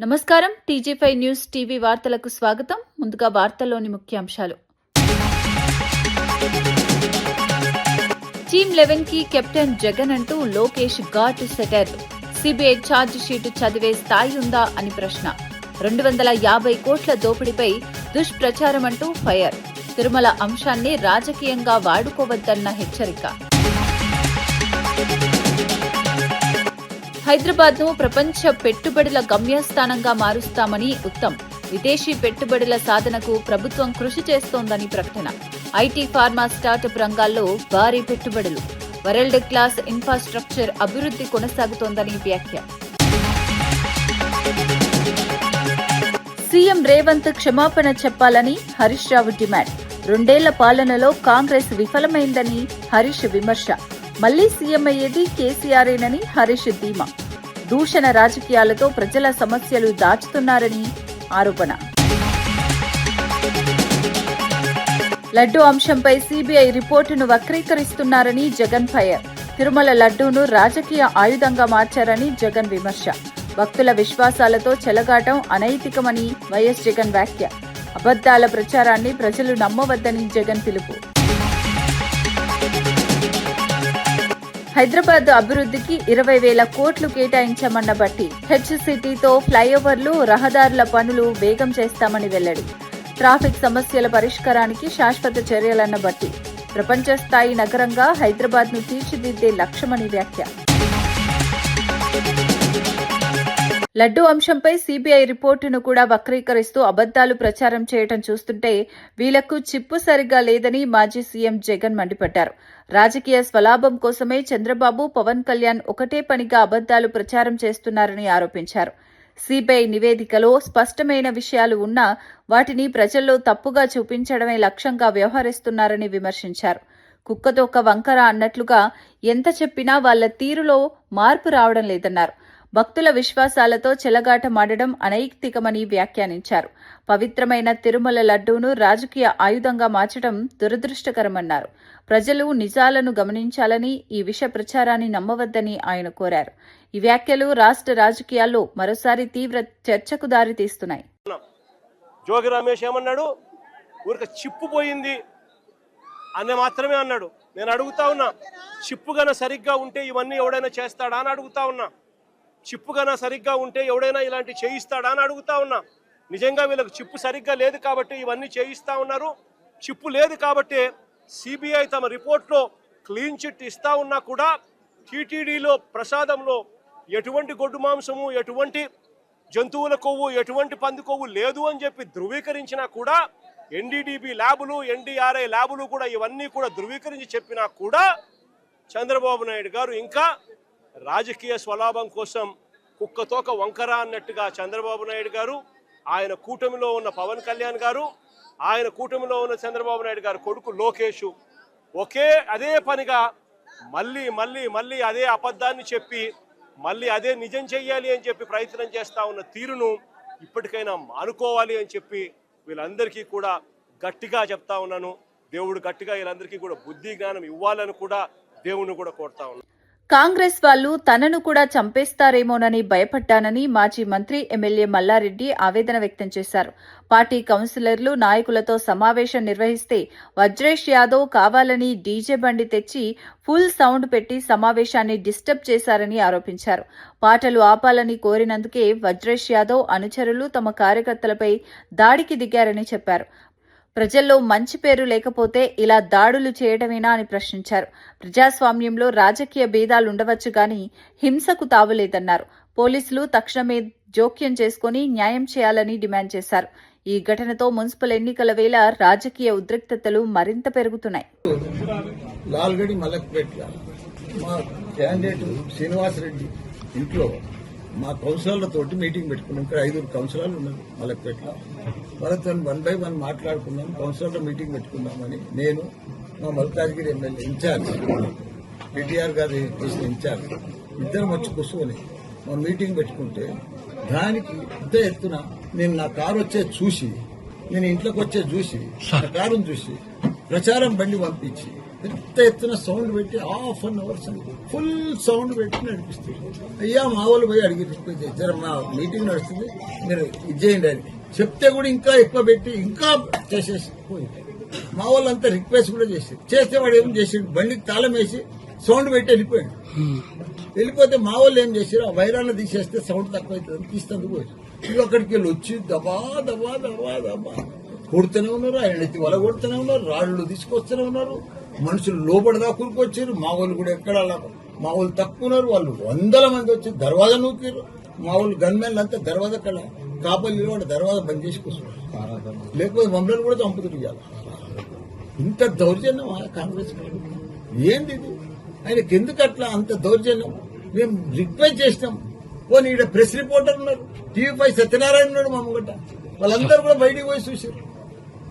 నమస్కారం. టీజీ5 news TV వార్తలకు స్వాగతం. ముందుగా వార్తల్లోని ముఖ్యాంశాలు. టీమ్ 11 కి కెప్టెన్ జగన్ అంటూ లోకేష్ ఘాటు సెటర్. సిబిఐ ఛార్జ్ షీటు చదివే స్థాయి ఉందా అని ప్రశ్న. 250 కోట్ల దోపిడీపై దుష్ప్రచారం అంటూ ఫైర్. తిరుమల అంశాన్ని రాజకీయంగా వాడుకోవద్దన్న హెచ్చరిక. హైదరాబాద్ ను ప్రపంచ పెట్టుబడుల గమ్యస్థానంగా మారుస్తామని ఉత్తమ్. విదేశీ పెట్టుబడుల సాధనకు ప్రభుత్వం కృషి చేస్తోందని ప్రకటన. ఐటీ, ఫార్మా, స్టార్టప్ రంగాల్లో భారీ పెట్టుబడులు. వరల్డ్ క్లాస్ ఇన్ఫ్రాస్ట్రక్చర్ అభివృద్ధి కొనసాగుతోందని వ్యాఖ్య. సీఎం రేవంత్ క్షమాపణ చెప్పాలని హరీష్ రావు డిమాండ్. 2 ఏళ్ల పాలనలో కాంగ్రెస్ విఫలమైందని హరీష్ విమర్శ. మళ్లీ సీఎం అయ్యేది కేసీఆరేనని హరీష్ ధీమా. దూషణ రాజకీయాలతో ప్రజల సమస్యలు దాచుతున్నారని ఆరోపణ. లడ్డూ అంశంపై సీబీఐ రిపోర్టును వక్రీకరిస్తున్నారని జగన్ ఫైర్. తిరుమల లడ్డూను రాజకీయ ఆయుధంగా మార్చారని జగన్ విమర్శ. భక్తుల విశ్వాసాలతో చెలగాటం అనైతికమని వైఎస్ జగన్ వ్యాఖ్య. అబద్దాల ప్రచారాన్ని ప్రజలు నమ్మవద్దని జగన్ పిలుపు. హైదరాబాద్ అభివృద్ధికి 20,000 కోట్లు కేటాయించామన్న బట్టి. హెచ్సిటీతో ఫ్లైఓవర్లు, రహదారుల పనులు వేగం చేస్తామని వెల్లడి. ట్రాఫిక్ సమస్యల పరిష్కారానికి శాశ్వత చర్యలన్న బట్టి. ప్రపంచ స్థాయి నగరంగా హైదరాబాద్ ను తీర్చిదిద్దే లక్ష్యమని వ్యాఖ్య. లడ్డూ అంశంపై సీబీఐ రిపోర్టును కూడా వక్రీకరిస్తూ అబద్దాలు ప్రచారం చేయడం చూస్తుంటే వీళ్లకు చిప్పు సరిగ్గా లేదని మాజీ సీఎం జగన్ మండిపడ్డారు. రాజకీయ స్వలాభం కోసమే చంద్రబాబు, పవన్ కళ్యాణ్ ఒకటే పనిగా అబద్దాలు ప్రచారం చేస్తున్నారని ఆరోపించారు. సీబీఐ నివేదికలో స్పష్టమైన విషయాలు ఉన్నా వాటిని ప్రజల్లో తప్పుగా చూపించడమే లక్ష్యంగా వ్యవహరిస్తున్నారని విమర్శించారు. కుక్కతోక వంకర అన్నట్లుగా ఎంత చెప్పినా వాళ్ల తీరులో మార్పు రావడం లేదన్నారు. భక్తుల విశ్వాసాలతో చెలగాటమాడడం అనైతికమని వ్యాఖ్యానించారు. పవిత్రమైన తిరుమల లడ్డూను రాజకీయ ఆయుధంగా మార్చడం దురదృష్టకరమన్నారు. ప్రజలు నిజాలను గమనించాలని, ఈ విష ప్రచారాన్ని నమ్మవద్దని ఆయన కోరారు. ఈ వ్యాఖ్యలు రాష్ట్ర రాజకీయాల్లో మరోసారి తీవ్ర చర్చకు దారితీస్తున్నాయి. జోగి రమేష్ ఏమన్నాడు? ఊరికి చిప్పు పోయింది అనే మాత్రమే అన్నాడు. నేను అడుగుతా ఉన్నా, చిప్పు గన సరిగ్గా ఉంటే ఇవన్నీ ఎవడైనా చేస్తాడా అని అడుగుతా ఉన్నా. చిప్పు గన సరిగ్గా ఉంటే ఎవడైనా ఇలాంటి చేయిస్తాడా అని అడుగుతా ఉన్నా. నిజంగా వీళ్ళకి చిప్పు సరిగ్గా లేదు కాబట్టి ఇవన్నీ చేయిస్తా ఉన్నారు. చిప్పు లేదు కాబట్టి సిబిఐ తమ రిపోర్ట్లో క్లీన్ చిట్ ఇస్తా ఉన్నా కూడా టీటీడీలో ప్రసాదంలో ఎటువంటి గొడ్డు మాంసము, ఎటువంటి జంతువుల కొవ్వు, ఎటువంటి పంది కొవ్వు లేదు అని చెప్పి ధృవీకరించినా కూడా, ఎన్డీడీబీ ల్యాబులు, ఎన్డీఆర్ఐ ల్యాబులు కూడా ఇవన్నీ కూడా ధృవీకరించి చెప్పినా కూడా చంద్రబాబు నాయుడు గారు ఇంకా రాజకీయ స్వలాభం కోసం కుక్కతోక వంకర అన్నట్టుగా చంద్రబాబు నాయుడు గారు, ఆయన కూటమిలో ఉన్న పవన్ కళ్యాణ్ గారు, ఆయన కూటమిలో ఉన్న చంద్రబాబు నాయుడు గారు కొడుకు లోకేష్ అదే పనిగా మళ్ళీ అదే అబద్ధాన్ని చెప్పి మళ్ళీ అదే నిజం చెయ్యాలి అని చెప్పి ప్రయత్నం చేస్తా ఉన్న తీరును ఇప్పటికైనా అనుకోవాలి అని చెప్పి వీళ్ళందరికీ కూడా గట్టిగా చెప్తా ఉన్నాను. దేవుడు గట్టిగా వీళ్ళందరికీ కూడా బుద్ధి జ్ఞానం ఇవ్వాలని కూడా దేవుణ్ణి కూడా కోరుతా ఉన్నాను. కాంగ్రెస్ వాళ్లు తనను కూడా చంపేస్తారేమోనని భయపడ్డానని మాజీ మంత్రి ఎమ్మెల్యే మల్లారెడ్డి ఆవేదన వ్యక్తం చేశారు. పార్టీ కౌన్సిలర్లు, నాయకులతో సమావేశం నిర్వహిస్తే వజ్రేష్ యాదవ్ కావాలని డీజే బండి తెచ్చి ఫుల్ సౌండ్ పెట్టి సమావేశాన్ని డిస్టర్బ్ చేశారని ఆరోపించారు. పాటలు ఆపాలని కోరినందుకే వజ్రేష్ యాదవ్ అనుచరులు తమ కార్యకర్తలపై దాడికి దిగారని చెప్పారు. ప్రజల్లో మంచి పేరు లేకపోతే ఇలా దాడులు చేయడమేనా అని ప్రశ్నించారు. ప్రజాస్వామ్యంలో రాజకీయ భేదాలుండవచ్చు గాని హింసకు తావులేదన్నారు. పోలీసులు తక్షణమే జోక్యం చేసుకుని న్యాయం చేయాలని డిమాండ్ చేశారు. ఈ ఘటనతో మున్సిపల్ ఎన్నికల వేళ రాజకీయ ఉద్రిక్తతలు మరింత పెరుగుతున్నాయి. లాల్గడి మలక్పేట్ల మా క్యాండిడేట్ శ్రీనివాసరెడ్డి ఇంట్లో మా కౌన్సిలర్లతోటి మీటింగ్ పెట్టుకున్నాం. ఇక్కడ 5 కౌన్సిలర్లు ఉన్నారు మలక్పేటలో. వాళ్ళతో 1 by 1 మాట్లాడుకున్నాం. కౌన్సిలర్లో మీటింగ్ పెట్టుకుందామని నేను, మా మల్కాజ్గిరి ఎమ్మెల్యే ఇన్ఛార్జ్, పిటిఆర్ గారు చేసిన ఇన్ఛార్జ్ ఇద్దరం వచ్చి కూర్చొని మా మీటింగ్ పెట్టుకుంటే దానికి పెద్ద ఎత్తున నేను నా కారు వచ్చేది చూసి, నేను ఇంట్లోకి వచ్చేది చూసి, నా కారును చూసి ప్రచారం బండి పంపించి పెద్ద ఎత్తున సౌండ్ పెట్టి half an hours full sound పెట్టి నడిపిస్తారు. అయ్యా మా వాళ్ళు పోయి అడిగి రిక్వెస్ట్ చేశారు, మా మీటింగ్ నడుస్తుంది మీరు ఇది చేయండి అని చెప్తే కూడా ఇంకా ఎక్కువ పెట్టి ఇంకా చేసేసి పోయింది. మా వాళ్ళంతా రిక్వెస్ట్ కూడా చేసి చేస్తే వాడు ఏం చేసాడు, బండికి తాళం వేసి సౌండ్ పెట్టి వెళ్ళిపోయాడు. వెళ్ళిపోతే మా వాళ్ళు ఏం చేశారు, ఆ వైరాన్ని తీసేస్తే సౌండ్ తక్కువ అవుతుంది తీస్తుంది పోయి ఇక అక్కడికి వెళ్ళి వచ్చి దబా దబా దబా దబా కొడుతూనే ఉన్నారు. ఆయన ఎత్తి వల కొడుతూనే ఉన్నారు, రాళ్ళు తీసుకొస్తూనే ఉన్నారు. మనుషులు లోపలిదా కూరుకొచ్చారు. మా వాళ్ళు కూడా ఎక్కడ మా వాళ్ళు తక్కువ ఉన్నారు. వాళ్ళు 100 మంది వచ్చి దర్వాజా నూకారు. మా వాళ్ళు గన్మెన్లు అంతా దర్వాజా కడ కాపలు నిలబడి దర్వాజా బంద్ చేసి కూర్చున్నారు. లేకపోతే మమ్మల్ని కూడా చంపుతున్నారు. ఇవాళ ఇంత దౌర్జన్యం కాంగ్రెస్ ఏంది ఇది? ఆయనకి ఎందుకు అట్లా అంత దౌర్జన్యం? మేము రిక్వెస్ట్ చేసినాం. పోనీ ఈడ ప్రెస్ రిపోర్టర్ ఉన్నారు, TV5 సత్యనారాయణ ఉన్నాడు మా ముంగట, వాళ్ళందరూ కూడా బయటికి పోయి చూసారు.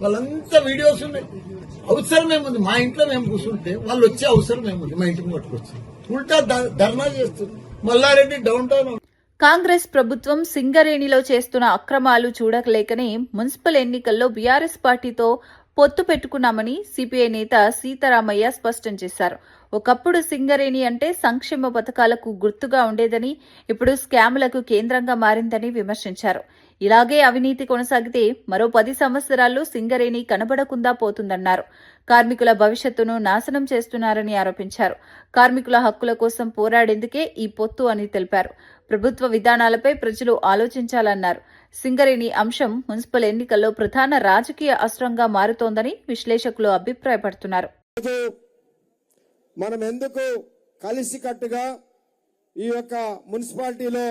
వాళ్ళంతా వీడియోస్ ఉన్నాయి. అవసరం ఏముంది? మా ఇంట్లో మేము కూర్చుంటే వాళ్ళు వచ్చే అవసరం ఏముంది? మా ఇంటికి పట్టుకొచ్చి ఉల్టా ధర్నా చేస్తారు. Mallareddy down town. కాంగ్రెస్ ప్రభుత్వం సింగరేణిలో చేస్తున్న అక్రమాలు చూడలేకనే మున్సిపల్ ఎన్నికల్లో బీఆర్ఎస్ పార్టీతో పొత్తు పెట్టుకున్నామని సిపిఐ నేత సీతారామయ్య స్పష్టం చేశారు. ఒకప్పుడు సింగరేణి అంటే సంక్షేమ పథకాలకు గుర్తుగా ఉండేదని, ఇప్పుడు స్కాములకు కేంద్రంగా మారిందని విమర్శించారు. ఇలాగే అవినీతి కొనసాగితే మరో 10 సంవత్సరాల్లో సింగరేణి కనబడకుండా పోతుందన్నారు. కార్మికుల భవిష్యత్తును నాశనం చేస్తున్నారని ఆరోపించారు. కార్మికుల హక్కుల కోసం పోరాడేందుకే ఈ పొత్తు అని తెలిపారు. ప్రభుత్వ విధానాలపై ప్రజలు ఆలోచించాలన్నారు. సింగరేణి అంశం మున్సిపల్ ఎన్నికల్లో ప్రధాన రాజకీయ అస్త్రంగా మారుతోందని విశ్లేషకులు అభిప్రాయపడుతున్నారు. మనం ఎందుకు కలిసికట్టుగా ఈ యొక్క మున్సిపాలిటీలో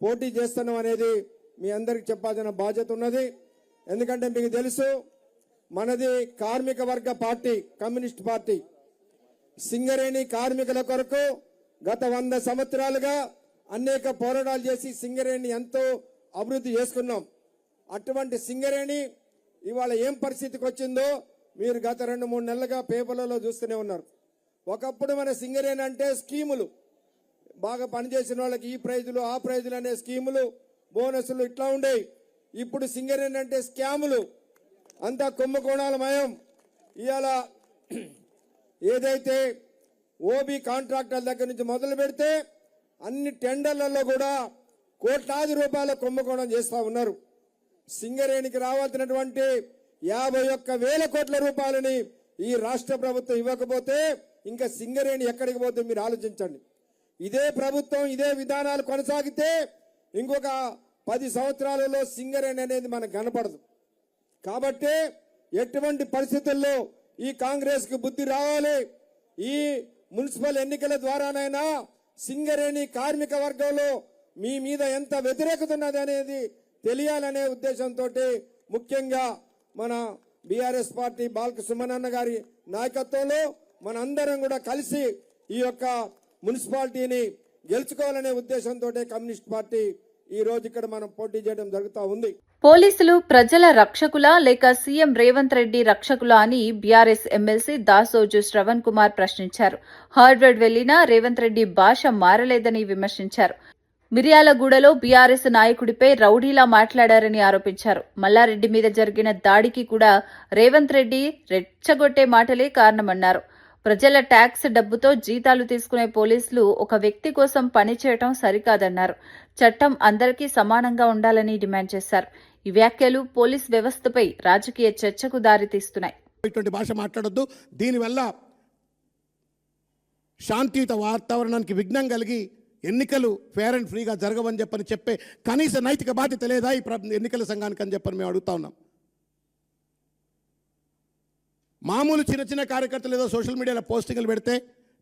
పోటీ చేస్తున్నాం అనేది మీ అందరికి చెప్పాల్సిన బాధ్యత ఉన్నది. ఎందుకంటే మీకు తెలుసు, మనది కార్మిక వర్గ పార్టీ, కమ్యూనిస్ట్ పార్టీ. సింగరేణి కార్మికుల కొరకు గత 100 సంవత్సరాలుగా అనేక పోరాటాలు చేసి సింగరేణి ఎంతో అభివృద్ధి చేసుకున్నాం. అటువంటి సింగరేణి ఇవాళ ఏం పరిస్థితికి వచ్చిందో మీరు గత 2-3 నెలలుగా పేపర్లలో చూస్తూనే ఉన్నారు. ఒకప్పుడు మన సింగరేణి అంటే స్కీములు, బాగా పనిచేసిన వాళ్ళకి ఈ ప్రైజులు ఆ ప్రైజులు అనే స్కీములు, బోనస్లు ఇట్లా ఉండేవి. ఇప్పుడు సింగరేణి అంటే స్కాములు, అంతా కుంభకోణాలమయం. ఇవాళ ఏదైతే ఓబీ కాంట్రాక్టర్ల దగ్గర నుంచి మొదలు పెడితే అన్ని టెండర్లలో కూడా కోట్లాది రూపాయల కుంభకోణం చేస్తా ఉన్నారు. సింగరేణికి రావాల్సినటువంటి 51,000 కోట్ల రూపాయలని ఈ రాష్ట్ర ప్రభుత్వం ఇవ్వకపోతే ఇంకా సింగరేణి ఎక్కడికి పోతే మీరు ఆలోచించండి. ఇదే ప్రభుత్వం ఇదే విధానాలు కొనసాగితే ఇంకొక 10 సంవత్సరాలలో సింగరేణి అనేది మనకు కనపడదు. కాబట్టి ఎటువంటి పరిస్థితుల్లో ఈ కాంగ్రెస్ కు బుద్ధి రావాలి. ఈ మున్సిపల్ ఎన్నికల ద్వారానైనా సింగరేణి కార్మిక వర్గంలో మీ మీద ఎంత వ్యతిరేకత ఉన్నది అనేది తెలియాలనే ఉద్దేశంతో ముఖ్యంగా మన బీఆర్ఎస్ పార్టీ బాల్క సుమనన్న గారి నాయకత్వంలో మనందరం కూడా కలిసి ఈ యొక్క మున్సిపాలిటీని గెలుచుకోవాలనే ఉద్దేశంతో కమ్యూనిస్ట్ పార్టీ ఈ రోజు ఇక్కడ మనం పోటీ చేయడం జరుగుతూ ఉంది. పోలీసులు ప్రజల రక్షకులా లేక సీఎం రేవంత్ రెడ్డి రక్షకులా అని బీఆర్ఎస్ ఎమ్మెల్సీ దాసోజు శ్రవణ్ కుమార్ ప్రశ్నించారు. హార్వర్డ్ వెళ్లినా రేవంత్ రెడ్డి భాష మారలేదని విమర్శించారు. మిర్యాలగూడలో బీఆర్ఎస్ నాయకుడిపై రౌడీలా మాట్లాడారని ఆరోపించారు. మల్లారెడ్డి మీద జరిగిన దాడికి కూడా రేవంత్ రెడ్డి రెచ్చగొట్టే మాటలే కారణమన్నారు. ప్రజల ట్యాక్స్ డబ్బుతో జీతాలు తీసుకునే పోలీసులు ఒక వ్యక్తి కోసం పనిచేయటం సరికాదన్నారు. చట్టం అందరికీ సమానంగా ఉండాలని డిమాండ్ చేశారు. ఈ వ్యాఖ్యలు పోలీస్ వ్యవస్థపై రాజకీయ చర్చకు దారితీస్తున్నాయి. ఇటువంటి భాష మాట్లాడొద్దు. దీనివల్ల శాంతియుత వాతావరణానికి విఘ్నం కలిగి ఎన్నికలు ఫేర్ అండ్ ఫ్రీగా జరగవని చెప్పే కనీస నైతిక బాధ్యత లేదా ఈ ఎన్నికల సంఘానికి అని చెప్పని మేము అడుగుతా ఉన్నాం. మామూలు చిన్న చిన్న కార్యకర్తలు ఏదో సోషల్ మీడియాలో పోస్టింగ్లు పెడితే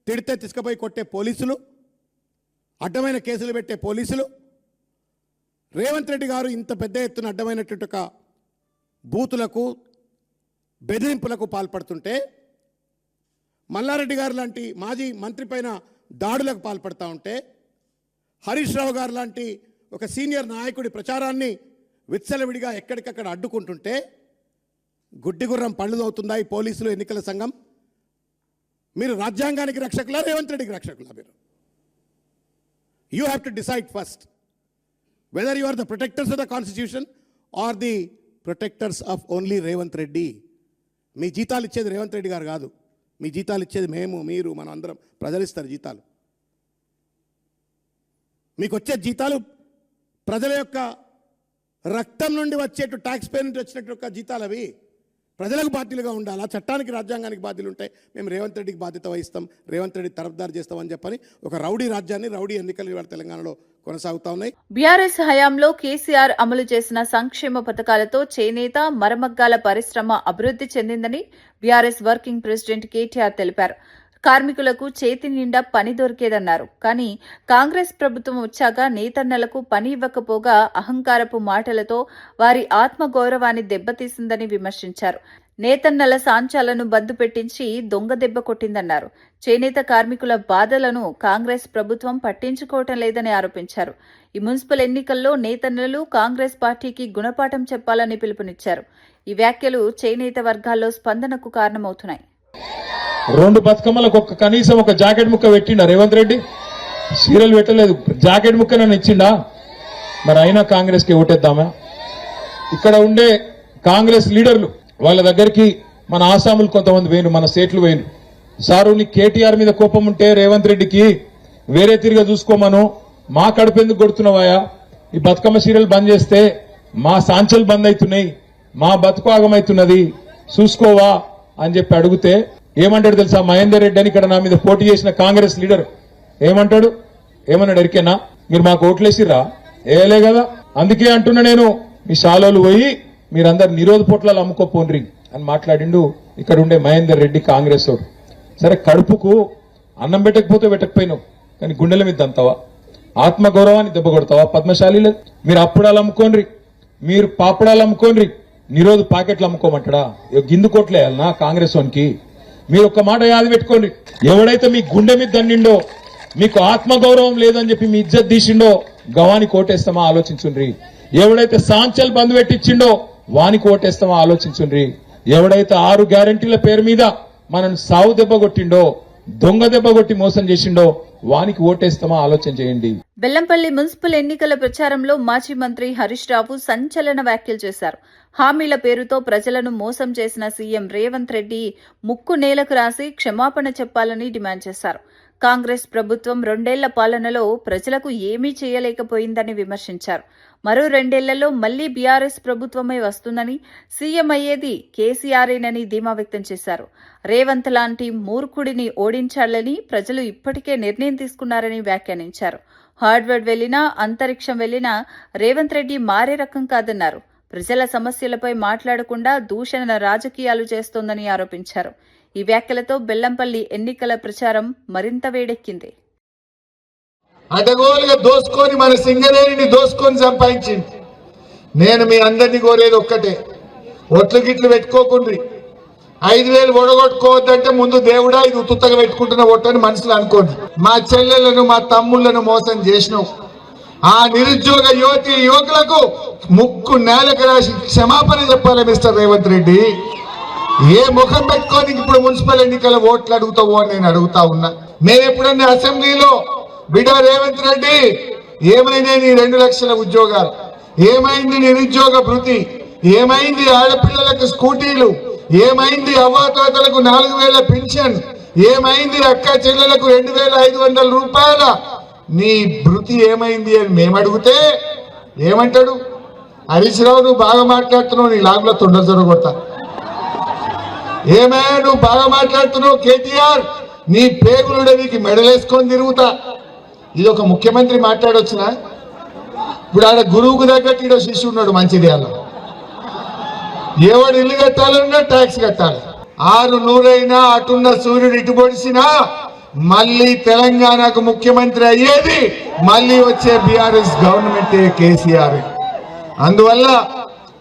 తిడితే తీసుకుపోయి కొట్టే పోలీసులు, అడ్డమైన కేసులు పెట్టే పోలీసులు, రేవంత్ రెడ్డి గారు ఇంత పెద్ద ఎత్తున అడ్డమైనటువంటి ఒక బూతులకు బెదిరింపులకు పాల్పడుతుంటే, మల్లారెడ్డి గారు లాంటి మాజీ మంత్రి పైన దాడులకు పాల్పడుతూ ఉంటే, హరీష్ రావు గారు లాంటి ఒక సీనియర్ నాయకుడి ప్రచారాన్ని విచ్చలవిడిగా ఎక్కడికక్కడ అడ్డుకుంటుంటే గుడ్డిగుర్రం పళ్ళు అవుతుందా ఈ పోలీసులు ఎన్నికల సంఘం? మీరు రాజ్యాంగానికి రక్షకులా రేవంత్ రెడ్డికి రక్షకులా? మీరు you have to decide first whether you are the protectors of the constitution or the protectors of only Revanth Reddy. మీ జీతాలు ఇచ్చేది రేవంత్ రెడ్డి గారు కాదు, మీ జీతాలు ఇచ్చేది మేము, మీరు, మనం అందరం, ప్రజలు ఇస్తారు జీతాలు. మీకు వచ్చే జీతాలు ప్రజల యొక్క రక్తం నుండి వచ్చేట్టు, ట్యాక్స్ పే నుండి వచ్చినట్టు యొక్క జీతాలు అవి ప్రజలకు బాధ్యులుగా ఉండాలి. ఆ చట్టానికి, రాజ్యాంగానికి బాధ్యులు ఉంటాయి. మేము రేవంత్ రెడ్డికి బాధ్యత వహిస్తాం, రేవంత్ రెడ్డి తరఫ్దారు చేస్తామని చెప్పని ఒక రౌడీ రాజ్యాన్ని, రౌడీ ఎన్నికలు ఇవాళ తెలంగాణలో కొనసాగుతా ఉన్నాయి. బీఆర్ఎస్ హయాంలో కేసీఆర్ అమలు చేసిన సంక్షేమ పథకాలతో చేనేత, మరమగ్గాల పరిశ్రమ అభివృద్ధి చెందిందని బీఆర్ఎస్ వర్కింగ్ ప్రెసిడెంట్ కేటీఆర్ తెలిపారు. కార్మికులకు చేతి నిండా పని దొరికేదన్నారు. కానీ కాంగ్రెస్ ప్రభుత్వం వచ్చాక నేతన్నలకు పని ఇవ్వకపోగా అహంకారపు మాటలతో వారి ఆత్మగౌరవాన్ని దెబ్బతీసిందని విమర్శించారు. నేతన్నల సాంచాలను బందు పెట్టించి దొంగ దెబ్బ కొట్టిందన్నారు. చేనేత కార్మికుల బాధలను కాంగ్రెస్ ప్రభుత్వం పట్టించుకోవటం లేదని ఆరోపించారు. ఈ మున్సిపల్ ఎన్నికల్లో నేతన్నలు కాంగ్రెస్ పార్టీకి గుణపాఠం చెప్పాలని పిలుపునిచ్చారు. ఈ వ్యాఖ్యలు చేనేత వర్గాల్లో స్పందనకు కారణమవుతున్నాయి. 2 బతుకమ్మలకు కనీసం ఒక జాకెట్ ముక్క పెట్టిండా రేవంత్ రెడ్డి? సీరియల్ పెట్టలేదు, జాకెట్ ముక్క నన్ను ఇచ్చిండా? మరి అయినా కాంగ్రెస్కి ఓటేద్దామా? ఇక్కడ ఉండే కాంగ్రెస్ లీడర్లు వాళ్ళ దగ్గరికి మన ఆసాములు కొంతమంది వేయండి, మన స్టేట్లు వేయండి. సారు నీ కేటీఆర్ మీద కోపం ఉంటే రేవంత్ రెడ్డికి వేరే తిరిగా చూసుకోమను, మా కడుపు ఎందుకు కొడుతున్నావాయా? ఈ బతుకమ్మ సీరియల్ బంద్ చేస్తే మా సాంచలు బంద్ అవుతున్నాయి, మా బతుకు ఆగమవుతున్నది, చూసుకోవా అని చెప్పి అడిగితే ఏమంటాడు తెలుసా? మహేందర్ రెడ్డి అని ఇక్కడ నా మీద పోటీ చేసిన కాంగ్రెస్ లీడర్ ఏమంటాడు? ఏమన్నాడు ఎరికేనా? మీరు మాకు ఓట్లేసిర్రా? ఏలే కదా, అందుకే అంటున్నా నేను, మీ శాలోలు పోయి మీరందరు నిరోధ పొట్లాలు అమ్ముకోపోండ్రి అని మాట్లాడిండు ఇక్కడ ఉండే మహేందర్ రెడ్డి కాంగ్రెస్ వాడు. సరే, కడుపుకు అన్నం పెట్టకపోయినావు, కానీ గుండెల మీద దంతావా? ఆత్మగౌరవాన్ని దెబ్బ కొడతావా? పద్మశాలి లేదు. మీరు అప్పుడాలు అమ్ముకోండ్రి, మీరు పాపడాలు అమ్ముకోండ్రి, నిరోధ ప్యాకెట్లు అమ్ముకోమంటాడా? గిందు కొట్లేయాలనా కాంగ్రెస్ వానికి? మీరు ఒక్క మాట యాది పెట్టుకోండి, ఎవడైతే మీ గుండె మీద దన్నిండో, మీకు ఆత్మగౌరవం లేదని చెప్పి మీ ఇజ్జత్ తీసిండో గవానికి ఓటేస్తామా ఆలోచించుండ్రి. ఎవడైతే సాంచల్ బంద్ పెట్టించిండో వానికి ఓటేస్తామా ఆలోచించుండ్రి. ఎవడైతే 6 గ్యారంటీల పేరు మీద మనను సావు దెబ్బ కొట్టిండో, దొంగ దెబ్బ కొట్టి మోసం చేసిండో వానికి ఓటేస్తామా ఆలోచన చేయండి. బెల్లంపల్లి మున్సిపల్ ఎన్నికల ప్రచారంలో మాజీ మంత్రి హరీష్ రావు సంచలన వ్యాఖ్యలు చేశారు. హామీల పేరుతో ప్రజలను మోసం చేసిన సీఎం రేవంత్ రెడ్డి ముక్కు నేలకు రాసి క్షమాపణ చెప్పాలని డిమాండ్ చేశారు. కాంగ్రెస్ ప్రభుత్వం 2 ఏళ్ల పాలనలో ప్రజలకు ఏమీ చేయలేకపోయిందని విమర్శించారు. మరో 2 ఏళ్లలో మళ్లీ బీఆర్ఎస్ ప్రభుత్వమే వస్తుందని, సీఎం అయ్యేది కేసీఆరేనని ధీమా వ్యక్తం చేశారు. రేవంత్ లాంటి మూర్ఖుడిని ఓడించాలని ప్రజలు ఇప్పటికే నిర్ణయం తీసుకున్నారని వ్యాఖ్యానించారు. హార్డ్వర్డ్ వెళ్లినా, అంతరిక్షం వెళ్లినా రేవంత్ రెడ్డి మారే రకం కాదన్నారు. ప్రజల సమస్యలపై మాట్లాడకుండా దూషణ రాజకీయాలు చేస్తోందని ఆరోపించారు. ఈ వ్యాఖ్యలతో బెల్లంపల్లి ఎన్నికల ప్రచారం మరింత వేడెక్కింది. అడగోలుగా దోసుకొని మన సింగరేణిని దోసుకొని సంపాదించింది. నేను మీ అందరినీ కోరేది ఒక్కటే, ఒట్లు గిట్లు పెట్టుకోకుండ్రి. 5,000 ఒడగొట్టుకోవద్దంటే ముందు దేవుడా ఇది ఉత్తుగా పెట్టుకుంటున్న ఒట్టని మనసులో అనుకోండి. మా చెల్లెలను, మా తమ్ముళ్లను మోసం చేసినావు. ఆ నిరుద్యోగ యువకులకు ముక్కు నేలకు రాసి క్షమాపణ చెప్పాలి మిస్టర్ రేవంత్ రెడ్డి. ఏ ముఖం పెట్టుకొని ఇప్పుడు మున్సిపల్ ఎన్నికల ఓట్లు అడుగుతావు అని నేను అడుగుతా ఉన్నా. మేము ఎప్పుడన్నా అసెంబ్లీలో బిడ్డ రేవంత్ రెడ్డి ఏమైనా నీ 2 లక్షల ఉద్యోగాలు, ఏమైంది నిరుద్యోగ భృతి, ఏమైంది ఆడపిల్లలకు స్కూటీలు, ఏమైంది అవ్వాతాతలకు 4,000 పెన్షన్, ఏమైంది అక్క చెల్లెలకు 2,500 రూపాయల నీ భృతి ఏమైంది అని మేము అడిగితే ఏమంటాడు? హరీష్ రావు నువ్వు బాగా మాట్లాడుతున్నావు, నీ లాగులో తొండ జరగొడతా. ఏమైనా నువ్వు బాగా మాట్లాడుతున్నావు కేటీఆర్, నీ పేగులుడవికి మెడలేసుకొని తిరుగుతా. ఇది ఒక ముఖ్యమంత్రి మాట్లాడొచ్చునా? ఇప్పుడు ఆడ గురువుకు తగ్గట్టు ఈడో శిష్యుడు ఉన్నాడు మంచిర్యాలలో. ఎవడు ఇల్లు కట్టాలన్నా ట్యాక్స్ కట్టాలి. 600 అటున్న సూర్యుడు ఇటు పొడిసినా మళ్ళీ తెలంగాణకు ముఖ్యమంత్రి అయ్యేది మళ్ళీ వచ్చే బీఆర్ఎస్ గవర్నమెంటే, కేసీఆర్. అందువల్ల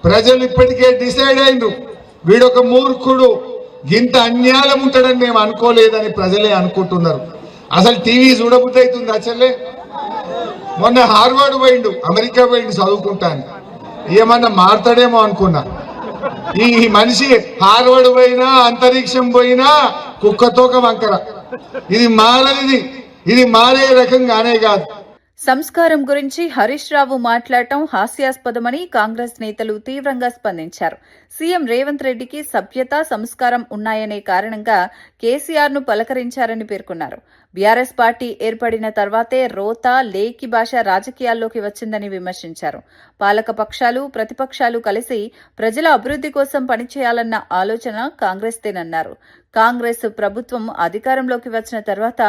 ప్రజలు ఇప్పటికే డిసైడ్ అయిండ్రు, వీడొక మూర్ఖుడు, గింత అన్యాయం ఉంటాడని మేము అనుకోలేదని ప్రజలే అనుకుంటున్నారు. అసలు టీవీ చూడబుద్ధి అవుతుంది అసలే. మొన్న హార్వర్డ్ పోయిండు, అమెరికా పోయిండు చదువుకుంటాను, ఏమన్నా మారుతాడేమో అనుకున్నా. ఈ మనిషి హార్వర్డ్ పోయినా, అంతరిక్షం పోయినా కుక్కతోక వంకర. ఇది మారనిది, ఇది మారే రకంగానే కాదు. సంస్కారం గురించి హరీష్ రావు మాట్లాడటం హాస్యాస్పదమని కాంగ్రెస్ నేతలు తీవ్రంగా స్పందించారు. సీఎం రేవంత్ రెడ్డికి సభ్యత, సంస్కారం ఉన్నాయనే కారణంగా కేసీఆర్ను పలకరించారని పేర్కొన్నారు. బీఆర్ఎస్ పార్టీ ఏర్పడిన తర్వాతే రోతా, లేకి భాష రాజకీయాల్లోకి వచ్చిందని విమర్శించారు. పాలక పక్షాలు, ప్రతిపక్షాలు కలిసి ప్రజల అభివృద్ధి కోసం పనిచేయాలన్న ఆలోచన కాంగ్రెస్దేనన్నారు. కాంగ్రెస్ ప్రభుత్వం అధికారంలోకి వచ్చిన తర్వాత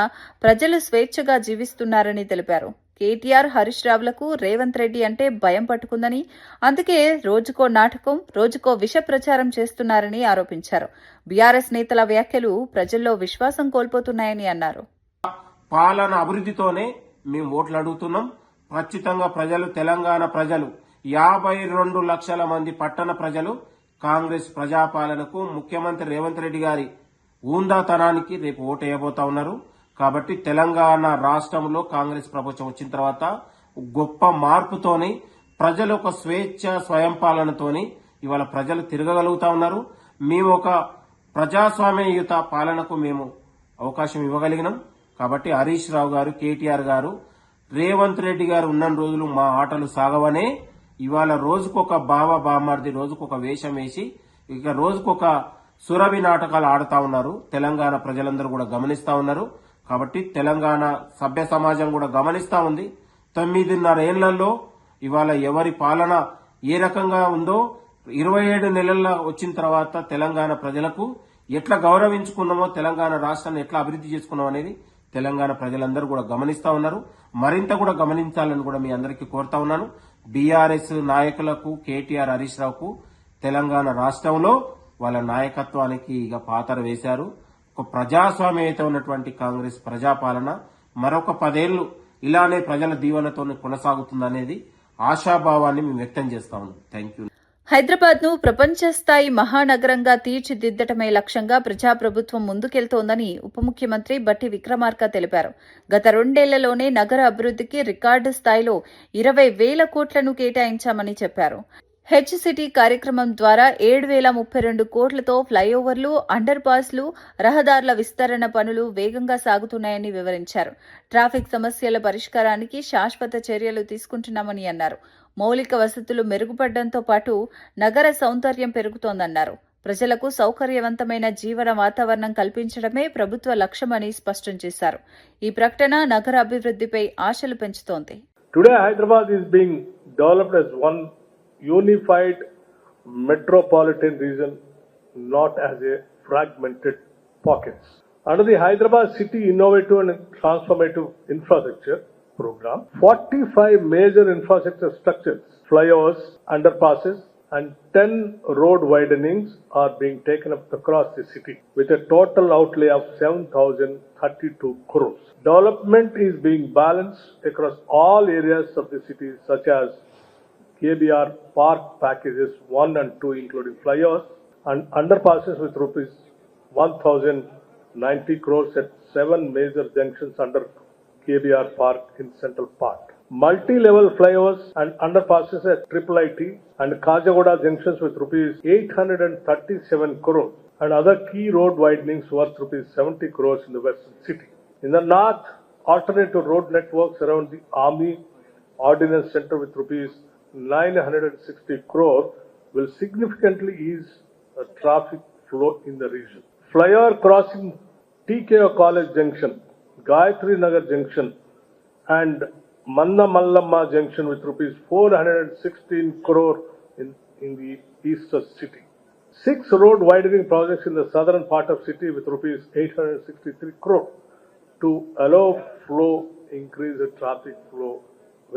ప్రజలు స్వేచ్ఛగా జీవిస్తున్నారని తెలిపారు. కేటీఆర్, హరీష్ రావులకు రేవంత్ రెడ్డి అంటే భయం పట్టుకుందని, అందుకే రోజుకో నాటకం, రోజుకో విష ప్రచారం చేస్తున్నారని ఆరోపించారు. బీఆర్ఎస్ నేతల వ్యాఖ్యలు ప్రజల్లో విశ్వాసం కోల్పోతున్నాయని అన్నారు. పాలన అభివృద్ధితోనే మేము ఓట్లు అడుగుతున్నాం. ఖచ్చితంగా ప్రజలు, తెలంగాణ ప్రజలు 52 లక్షల మంది పట్టణ ప్రజలు కాంగ్రెస్ ప్రజాపాలనకు, ముఖ్యమంత్రి రేవంత్ రెడ్డి గారి ఊందాతనానికి రేపు ఓటు వేయబోతా ఉన్నారు. కాబట్టి తెలంగాణ రాష్ట్రంలో కాంగ్రెస్ ప్రభుత్వం వచ్చిన తర్వాత గొప్ప మార్పుతోని, ప్రజలు ఒక స్వేచ్ఛ, స్వయం పాలనతోని ఇవాళ ప్రజలు తిరగగలుగుతా ఉన్నారు. మేము ఒక ప్రజాస్వామ్యయుత పాలనకు మేము అవకాశం ఇవ్వగలిగినాం. కాబట్టి హరీష్ రావు గారు, కేటీఆర్ గారు, రేవంత్ రెడ్డి గారు ఉన్న రోజులు మా ఆటలు సాగవనే ఇవాళ రోజుకొక బామర్ది, రోజుకొక వేషం వేసి ఇక రోజుకొక సురభి నాటకాలు ఆడుతా ఉన్నారు. తెలంగాణ ప్రజలందరూ కూడా గమనిస్తా ఉన్నారు. కాబట్టి తెలంగాణ సభ్య సమాజం కూడా గమనిస్తా ఉంది. 9.5 ఏళ్లలో ఇవాళ ఎవరి పాలన ఏ రకంగా ఉందో 27 నెలల్లో వచ్చిన తర్వాత తెలంగాణ ప్రజలకు ఎట్లా గౌరవించుకున్నామో, తెలంగాణ రాష్ట్రాన్ని ఎట్లా అభివృద్ధి చేసుకున్నాం అనేది తెలంగాణ ప్రజలందరూ కూడా గమనిస్తా ఉన్నారు. మరింత కూడా గమనించాలని కూడా మీ అందరికీ కోరుతా ఉన్నాను. బీఆర్ఎస్ నాయకులకు, కేటీఆర్, హరీష్ రావుకు తెలంగాణ రాష్ట్రంలో వాళ్ళ నాయకత్వానికి ఇక పాతర వేశారు. ఒక ప్రజాస్వామ్యత ఉన్నటువంటి కాంగ్రెస్ ప్రజాపాలన మరొక 10 ఏళ్లు ఇలానే ప్రజల దీవెనతో కొనసాగుతుందనేది ఆశాభావాన్ని మేము వ్యక్తం చేస్తా ఉన్నాం. Thank you. హైదరాబాద్ను ప్రపంచ స్థాయి మహానగరంగా తీర్చిదిద్దటమే లక్ష్యంగా ప్రజాప్రభుత్వం ముందుకెళ్తోందని ఉప ముఖ్యమంత్రి బట్టి విక్రమార్క తెలిపారు. గత 2 ఏళ్లలోనే నగర అభివృద్ధికి రికార్డు స్థాయిలో 20,000 కోట్లను కేటాయించామని చెప్పారు. హెచ్ సిటీ కార్యక్రమం ద్వారా 7,032 కోట్లతో ఫ్లైఓవర్లు, అండర్ పాస్లు, రహదారుల విస్తరణ పనులు వేగంగా సాగుతున్నాయని వివరించారు. ట్రాఫిక్ సమస్యల పరిష్కారానికి శాశ్వత చర్యలు తీసుకుంటున్నామని అన్నారు. మౌలిక వసతులు మెరుగుపడడంతో పాటు నగర సౌందర్యం పెరుగుతోందన్నారు. ప్రజలకు సౌకర్యవంతమైన జీవన వాతావరణం కల్పించడమే ప్రభుత్వ లక్ష్యమని స్పష్టం చేశారు. ఈ ప్రకటన నగర అభివృద్ధిపై ఆశలు పెంచుతోంది. Today, Hyderabad is being developed as one unified metropolitan region, not as a fragmented pockets. Under the Hyderabad City Innovative and Transformative Infrastructure Program, 45 major infrastructure structures, flyovers, underpasses, and 10 road widenings are being taken up across the city with a total outlay of 7,032 crores. Development is being balanced across all areas of the city, such as KBR Park packages 1 and 2, including flyovers and underpasses with rupees 1,090 crores at 7 major junctions under KBR Park in Central Park. Multi-level flyovers and underpasses at IIIT and Kajagoda junctions with rupees 837 crores and other key road widenings worth rupees 70 crores in the western city. In the north, alternative road networks around the Army Ordnance Center with rupees 960 crore will significantly ease the traffic flow in the region. Flyover crossing TKO College Junction, Gayatri Nagar Junction and Manna Mallamma Junction with rupees 416 crore in the eastern city. 6 road widening projects in the southern part of city with rupees 863 crore to allow flow, increase the traffic flow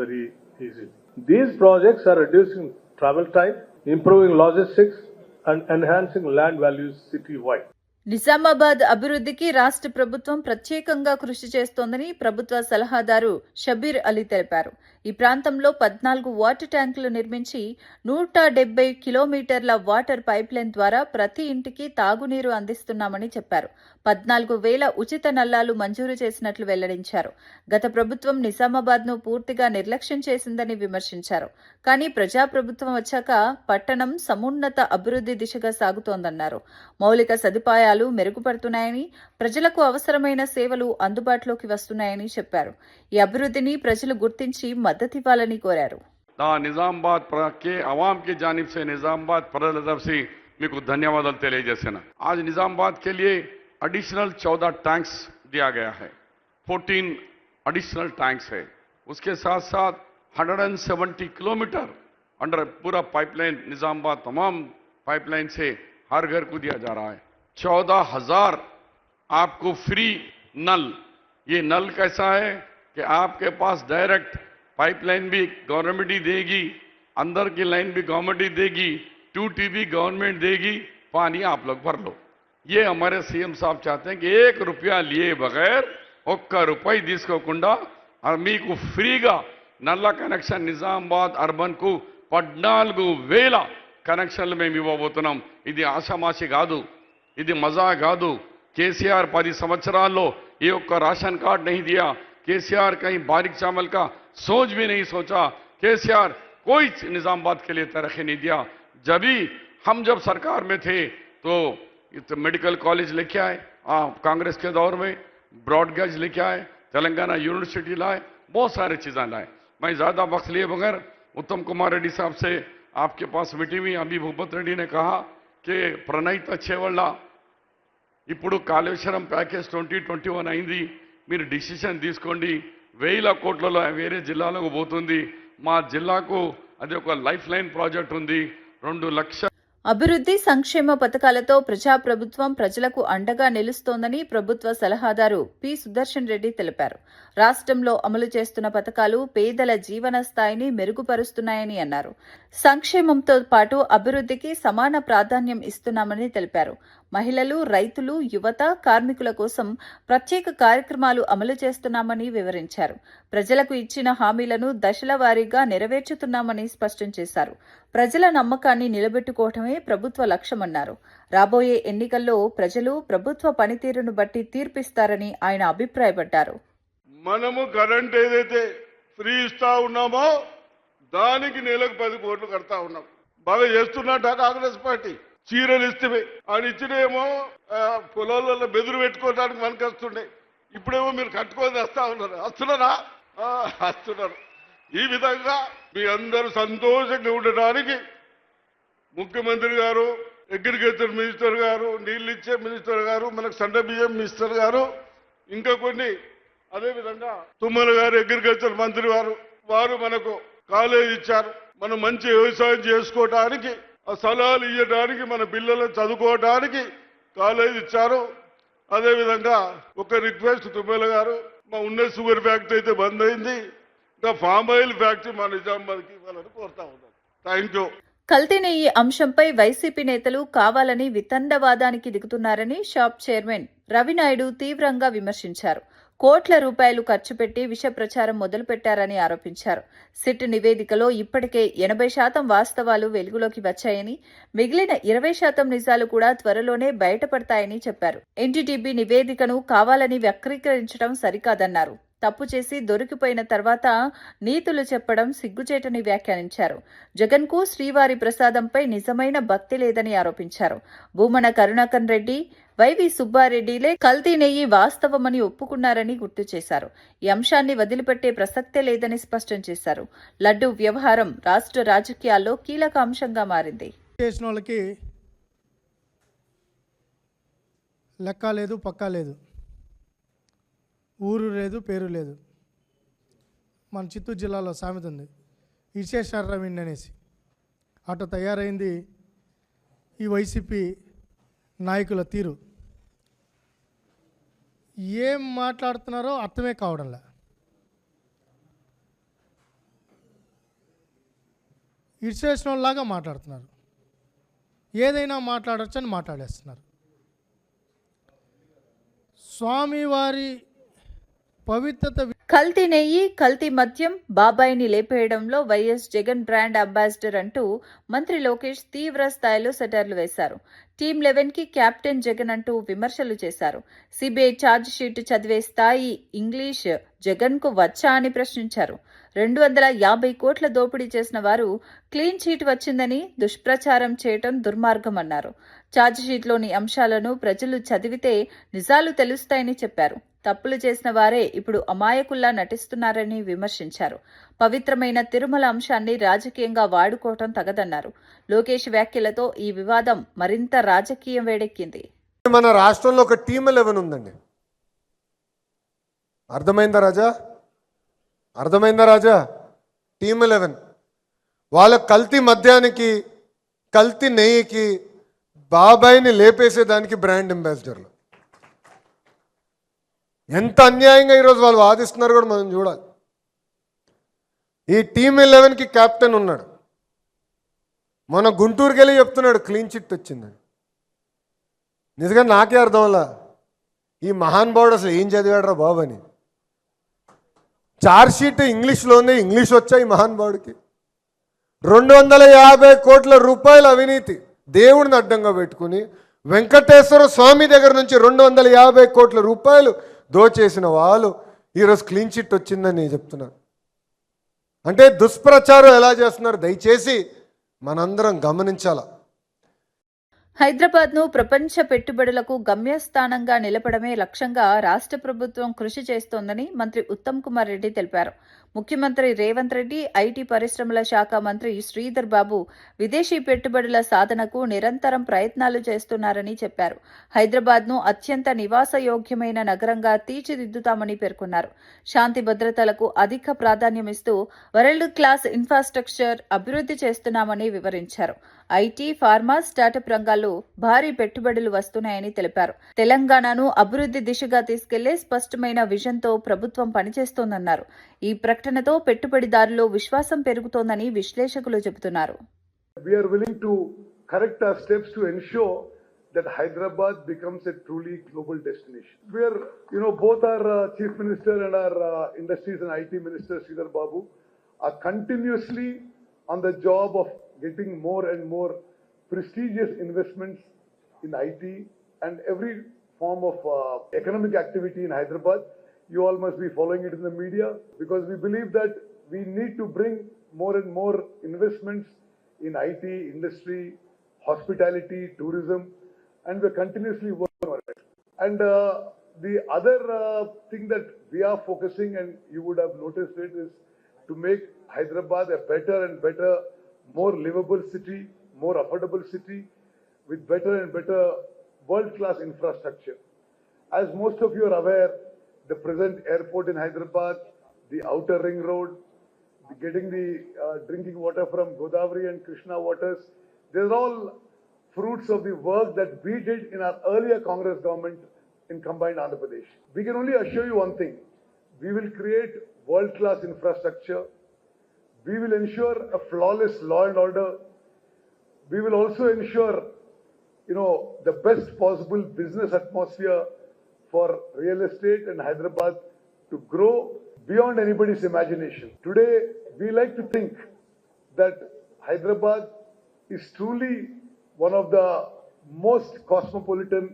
very easily. These projects are reducing travel time, improving logistics and enhancing land values city-wide. Nizamabad అభివృద్ధికి రాష్ట్ర ప్రభుత్వం ప్రత్యేకంగా కృషి చేస్తోందని ప్రభుత్వ సలహాదారు షబీర్ అలీ తెలిపారు. ఈ ప్రాంతంలో 14 వాటర్ ట్యాంకులు నిర్మించి 170 కిలోమీటర్ల వాటర్ పైప్లైన్ ద్వారా ప్రతి ఇంటికి తాగునీరు అందిస్తున్నామని చెప్పారు. 14,000 ఉచిత నల్లాలు మంజూరు చేసినట్లు వెల్లడించారు. గత ప్రభుత్వం నిజామాబాద్ను పూర్తిగా నిర్లక్ష్యం చేసిందని విమర్శించారు. కానీ ప్రజాప్రభుత్వం వచ్చాక పట్టణం సమున్నత అభివృద్ధి దిశగా సాగుతోందన్నారు. మౌలిక సదుపాయాలు మెరుగుపడుతున్నాయని, ప్రజలకు అవసరమైన సేవలు అందుబాటులోకి వస్తున్నాయని చెప్పారు. ఈ అభివృద్ధిని ప్రజలు గుర్తించి మద్దతివ్వాలని కోరారు. నిజామాబాద్ के आवाम की जानिब से निजामाबाद प्रजा तरफ से మీకు ధన్యవాదాలు తెలియజేస్తున్నా. आज निजामाबाद के लिए एडिशनल 14 टैंक्स दिया गया है, 14 एडिशनल टैंक्स है. उसके साथ साथ 170 किलोमीटर अंडर पूरा पाइपलाइन निजामाबाद तमाम पाइपलाइन से हर घर को दिया जा रहा है. 14,000 आपको फ्री नल. ये नल कैसा है कि आपके पास डायरेक्ट पाइपलाइन भी गवर्नमेंट ही देगी, अंदर की लाइन भी गवर्नमेंट ही देगी, 2T भी गवर्नमेंट देगी, पानी आप लोग भर लो. ये हमारे सीएम साहब चाहते हैं कि 1 रुपया लिए बगैर 1 రూపాయి తీసుకోకుండా మీకు ఫ్రీగా నల్ల కనెక్షన్ నిజామాబాద్ అర్బన్ కు 14,000 కనెక్షన్లు మేము ఇవ్వబోతున్నాం. ఇది ఆషామాషి కాదు, ఇది మజా కాదు. కేసీఆర్ 10 సంవత్సరాల్లో ये ఒక్క राशन कार्ड नहीं दिया. केसीआर कहीं बारीक चावल का सोच भी नहीं सोचा. केसीआर कोई निजामाबाद के लिए तरक्की नहीं दिया. जब सरकार में थे तो मेडिकल कॉलेज लेके आए, कांग्रेस के दौर में ब्रॉडगेज लेके आए, तेलंगाना यूनिवर्सिटी लाए, बहुत सारी चीज़ें लाए. मैं ज़्यादा वक्त लिए बगैर उत्तम कुमार रेड्डी साहब से आपके पास मीटिंग हुई. अभी भूपत रेड्डी ने कहा कि प्रणीत చేవళ్ళ ఇప్పుడు కాళేశ్వరం ప్యాకేజ్ 2021 అయింది, మీరు డిసిషన్ తీసుకోండి. 1,000 కోట్లలో వేరే జిల్లాలకు పోతుంది, మా జిల్లాకు అది ఒక లైఫ్ లైన్ ప్రాజెక్ట్ ఉంది. 2 లక్షల అభివృద్ధి సంక్షేమ పథకాలతో ప్రజాప్రభుత్వం ప్రజలకు అండగా నిలుస్తోందని ప్రభుత్వ సలహాదారు పి. సుదర్శన్ రెడ్డి తెలిపారు. రాష్ట్రంలో అమలు చేస్తున్న పథకాలు పేదల జీవన స్థాయిని మెరుగుపరుస్తున్నాయని అన్నారు. సంక్షేమంతో పాటు అభివృద్ధికి సమాన ప్రాధాన్యం ఇస్తున్నామని తెలిపారు. మహిళలు, రైతులు, యువత, కార్మికుల కోసం ప్రత్యేక కార్యక్రమాలు అమలు చేస్తున్నామని వివరించారు. ప్రజలకు ఇచ్చిన హామీలను దశల వారీగా నెరవేర్చుతున్నామని స్పష్టం చేశారు. ప్రజల నమ్మకాన్ని నిలబెట్టుకోవడమే ప్రభుత్వ లక్ష్యమన్నారు. రాబోయే ఎన్నికల్లో ప్రజలు ప్రభుత్వ పనితీరును బట్టి తీర్పిస్తారని ఆయన అభిప్రాయపడ్డారు. మనము కరెంట్ ఏదైతే ఫ్రీ ఇస్తా ఉన్నామో దానికి నెలకు 10 కోట్లు కడతా ఉన్నాం. బాగా చేస్తున్నట్ట కాంగ్రెస్ పార్టీ. చీరలు ఇస్తే ఆయన ఇచ్చినేమో పొలాలలో బెదురు పెట్టుకోవడానికి మనకు వస్తుండే, ఇప్పుడేమో మీరు కట్టుకొని వస్తా ఉన్నారు. వస్తున్నారు. ఈ విధంగా మీ అందరూ సంతోషంగా ఉండడానికి ముఖ్యమంత్రి గారు, అగ్రికల్చర్ మినిస్టర్ గారు, నీళ్ళు ఇచ్చే మినిస్టర్ గారు, మనకు సండ బియ్యం మినిస్టర్ గారు, ఇంకా కొన్ని అదేవిధంగా తుమ్మల గారు అగ్రికల్చర్ మంత్రి వారు మనకు కాలేజ్ ఇచ్చారు. మనం మంచి వ్యవసాయం చేసుకోవడానికి, ఆ స్థలాలు ఇవ్వడానికి, మన పిల్లలు చదువుకోవడానికి కాలేజ్ ఇచ్చారు. అదేవిధంగా ఒక రిక్వెస్ట్, తుమ్మల గారు, మా ఉన్న షుగర్ ఫ్యాక్టరీ అయితే బంద్ అయింది, ఇంకా ఫామ్ ఆయిల్ ఫ్యాక్టరీ మా నిజామాబాద్కి ఇవ్వాలని కోరుతా ఉన్నాను. Thank you. కల్తీ నెయ్యి అంశంపై వైసీపీ నేతలు కావాలని వితండవాదానికి దిగుతున్నారని షాప్ చైర్మన్ రవినాయుడు తీవ్రంగా విమర్శించారు. కోట్ల రూపాయలు ఖర్చు పెట్టి విష ప్రచారం మొదలుపెట్టారని ఆరోపించారు. సిట్ నివేదికలో ఇప్పటికే 80% వాస్తవాలు వెలుగులోకి వచ్చాయని, మిగిలిన 20% నిజాలు కూడా త్వరలోనే బయటపడతాయని చెప్పారు. ఎన్డీటీబీ నివేదికను కావాలని వక్రీకరించడం సరికాదన్నారు. తప్పు చేసి దొరికిపోయిన తర్వాత నీతులు చెప్పడం సిగ్గుచేటని వ్యాఖ్యానించారు. జగన్కు శ్రీవారి ప్రసాదంపై నిజమైన భక్తి లేదని ఆరోపించారు. భూమన కరుణాకర్ రెడ్డి, వైవి సుబ్బారెడ్డిలే కల్తీ నెయ్యి వాస్తవమని ఒప్పుకున్నారని గుర్తు చేశారు. ఈ అంశాన్ని వదిలిపెట్టే ప్రసక్తే లేదని స్పష్టం చేశారు. లడ్డూ వ్యవహారం రాష్ట్ర రాజకీయాల్లో కీలక అంశంగా మారింది. చేసిన వాళ్ళకి లెక్క లేదు, పక్కా లేదు, ఊరు లేదు, పేరు లేదు. మన చిత్తూరు జిల్లాలో సామెత ఉంది, ఇచ్చేశారవిండి అనేసి. అటు తయారైంది ఈ వైసీపీ నాయకుల తీరు. ఏం మాట్లాడుతున్నారో అర్థమే కావడంలా. ఇచ్చేసిన వాళ్ళలాగా మాట్లాడుతున్నారు. ఏదైనా మాట్లాడచ్చు అని మాట్లాడేస్తున్నారు. స్వామివారి పవిత్రత. కల్తీ నెయ్యి, కల్తీ మద్యం, బాబాయిని లేపేయడంలో వైఎస్ జగన్ బ్రాండ్ అంబాసిడర్ అంటూ మంత్రి లోకేష్ తీవ్ర స్థాయిలో సెటర్లు వేశారు. టీమ్ 11కి కెప్టెన్ జగన్ అంటూ విమర్శలు చేశారు. సిబిఐ ఛార్జ్ షీట్ చదివే స్థాయి ఇంగ్లీష్ జగన్కు వచ్చా అని ప్రశ్నించారు. 250 కోట్ల దోపిడీ చేసిన వారు క్లీన్ చీట్ వచ్చిందని దుష్ప్రచారం చేయటం దుర్మార్గమన్నారు. ఛార్జిషీట్లోని అంశాలను ప్రజలు చదివితే నిజాలు తెలుస్తాయని చెప్పారు. తప్పులు చేసిన వారే ఇప్పుడు అమాయకుల్లా నటిస్తున్నారని విమర్శించారు. పవిత్రమైన తిరుమల అంశాన్ని రాజకీయంగా వాడుకోవటం తగదన్నారు. లోకేష్ వ్యాఖ్యలతో ఈ వివాదం మరింత రాజకీయం వేడెక్కింది. మన రాష్ట్రంలో ఒక టీమ్ 11 ఉందండి. అర్థమైందా రాజా? టీమ్ 11 వాళ్ళ కల్తీ మద్యానికి, కల్తీ నెయ్యికి, బాబాయిని లేపేసేదానికి బ్రాండ్ అంబాసిడర్లు. ఎంత అన్యాయంగా ఈరోజు వాళ్ళు వాదిస్తున్నారు కూడా మనం చూడాలి. ఈ టీమ్ 11కి కెప్టెన్ ఉన్నాడు. మన గుంటూరుకి వెళ్ళి చెప్తున్నాడు క్లీన్ చిట్ వచ్చిందని. నిజంగా నాకే అర్థం అలా, ఈ మహానుభావుడు అసలు ఏం చదివాడరా బాబు అని. ఛార్జ్షీట్ ఇంగ్లీష్లో ఉంది, ఇంగ్లీష్ వచ్చా ఈ మహానుభావుడికి. 250 కోట్ల రూపాయల అవినీతి దేవుడిని అడ్డంగా పెట్టుకుని వెంకటేశ్వర స్వామి దగ్గర నుంచి 250 కోట్ల రూపాయలు దోచేసిన వాళ్ళు ఈరోజు క్లీన్ చిట్ వచ్చిందని చెప్తున్నారు. అంటే దుష్ప్రచారం ఎలా చేస్తున్నారు దయచేసి మనందరం గమనించాలా. హైదరాబాద్ను ప్రపంచ పెట్టుబడులకు గమ్యస్థానంగా నిలపడమే లక్ష్యంగా రాష్ట్ర ప్రభుత్వం కృషి చేస్తోందని మంత్రి ఉత్తమ్ కుమార్ రెడ్డి తెలిపారు. ముఖ్యమంత్రి రేవంత్ రెడ్డి, ఐటీ పరిశ్రమల శాఖ మంత్రి శ్రీధర్ బాబు విదేశీ పెట్టుబడుల సాధనకు నిరంతరం ప్రయత్నాలు చేస్తున్నారని చెప్పారు. హైదరాబాద్ను అత్యంత నివాసయోగ్యమైన నగరంగా తీర్చిదిద్దుతామని పేర్కొన్నారు. శాంతి భద్రతలకు అధిక ప్రాధాన్యమిస్తూ వరల్డ్ క్లాస్ ఇన్ఫ్రాస్ట్రక్చర్ అభివృద్ధి చేస్తున్నామని వివరించారు. ఐటీ, ఫార్మా, స్టార్టప్ రంగాల్లో భారీ పెట్టుబడులు వస్తున్నాయని తెలిపారు. తెలంగాణను అభివృద్ధి దిశగా తీసుకెళ్లే స్పష్టమైన విజన్తో ప్రభుత్వం పనిచేస్తోందన్నారు. ఈ ప్రకటనతో పెట్టుబడిదారుల్లో విశ్వాసం పెరుగుతోందని విశ్లేషకులు చెబుతున్నారు. We are willing to correct our steps to ensure that Hyderabad becomes a truly global destination. We are, both our Chief Minister and our Industries and IT Minister Sridhar Babu are continuously on the job of getting more and more prestigious investments in IT and every form of economic activity in Hyderabad. You all must be following it in the media because we believe that we need to bring more and more investments in IT, industry, hospitality, tourism, and we're continuously working on it. And the other thing that we are focusing, and you would have noticed it, is to make Hyderabad a better and better, more livable city, more affordable city with better and better world-class infrastructure. As most of you are aware, the present airport in Hyderabad, the outer ring road, getting the drinking water from Godavari and Krishna waters, these are all fruits of the work that we did in our earlier Congress government in combined Andhra Pradesh. We can only assure you one thing: we will create world-class infrastructure. We will ensure a flawless law and order. We will also ensure, the best possible business atmosphere for real estate and Hyderabad to grow beyond anybody's imagination. Today, we like to think that Hyderabad is truly one of the most cosmopolitan,